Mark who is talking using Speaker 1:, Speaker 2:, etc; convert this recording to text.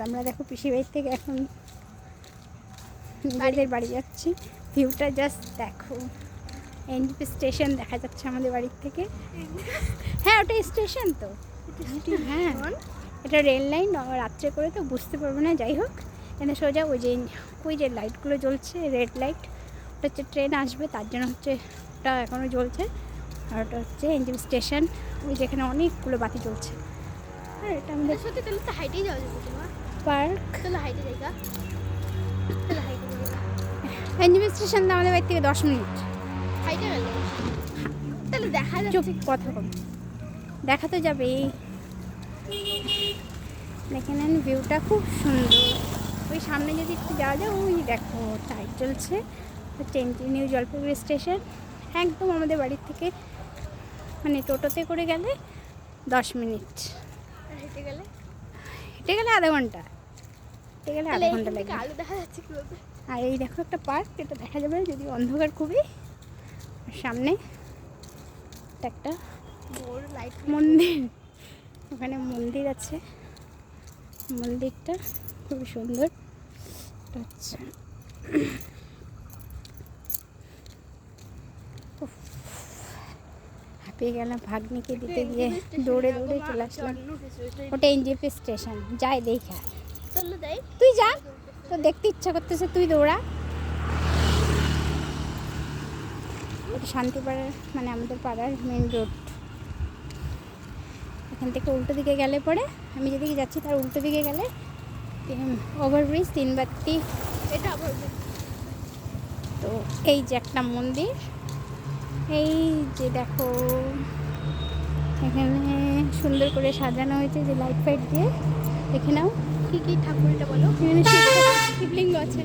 Speaker 1: আমরা দেখো পিসি বাড়ির থেকে এখন নিজেদের বাড়ি যাচ্ছি। ভিউটা জাস্ট দেখো, এনজিপি স্টেশন দেখা যাচ্ছে আমাদের বাড়ির থেকে। হ্যাঁ ওটা স্টেশন তো, হ্যাঁ এটা রেল লাইন। রাত্রে করে তো বুঝতে পারবো না, যাই হোক এখানে সোজা ওই যে লাইটগুলো জ্বলছে, রেড লাইট, ওটা হচ্ছে ট্রেন আসবে তার জন্য হচ্ছে ওটা এখনও জ্বলছে। আর ওটা হচ্ছে এনজিপি স্টেশন, ওই যেখানে অনেকগুলো বাতি জ্বলছে। আর এটা আমাদের
Speaker 2: সত্যি তাহলে তো হাইটেই যাওয়া যাবে তোমার
Speaker 1: পার্ক।
Speaker 2: তাহলে হাইটে জায়গা, তাহলে হাইটে জায়গা,
Speaker 1: এনজিপি স্টেশন তো আমাদের বাড়ি থেকে 10 মিনিট।
Speaker 2: হাইটে গেলে তাহলে দেখা
Speaker 1: চুপ,
Speaker 2: যাচ্ছে।
Speaker 1: কথা কম, দেখা তো যাবেই। দেখে নেন ভিউটা খুব সুন্দর। ওই সামনে যদি একটু যাওয়া যায়, ওই দেখো লাইট জ্বলছে, হচ্ছে নিউ জলপাইগুড়ি স্টেশন। একদম আমাদের বাড়ির থেকে মানে টোটোতে করে গেলে 10 মিনিট,
Speaker 2: আর হেঁটে গেলে
Speaker 1: হেঁটে গেলে আধা ঘন্টা, হেঁটে গেলে আধা ঘন্টা লাগবে।
Speaker 2: আলো দেখা যাচ্ছে কিভাবে?
Speaker 1: আর এই দেখো একটা পার্ক, এটা দেখা যাবে যদি অন্ধকার খুবই। আর সামনে একটা
Speaker 2: বড় লাইট
Speaker 1: মন্দির, ওখানে মন্দির আছে, মন্দিরটা খুবই সুন্দর। আচ্ছা হাঁপিয়ে গেলাম, ভাগ্নিকে দিতে গিয়ে দৌড়ে দৌড়ে চলে আসলাম। ওটা এনজিপি স্টেশন, যাই দেখা।
Speaker 2: তাহলে দেয়
Speaker 1: তুই যা, তো দেখতে ইচ্ছা করতেছে, তুই দৌড়া। এটা শান্তিপাড়ার মানে আমাদের পাড়ার মেন রোড। এখান থেকে উল্টো দিকে গেলে পরে, আমি যেদিকে যাচ্ছি তার উল্টো দিকে গেলে ওভারব্রিজ 3 বাত্তি।
Speaker 2: এটা আবার
Speaker 1: তো এই যে একটা মন্দির, এই যে দেখো এখানে সুন্দর করে সাজানো হয়েছে যে লাইট ফাইট দিয়ে। দেখে নাও
Speaker 2: কি কি ঠাকুর এটা বলো?
Speaker 1: এখানে শিবলিঙ্গ আছে।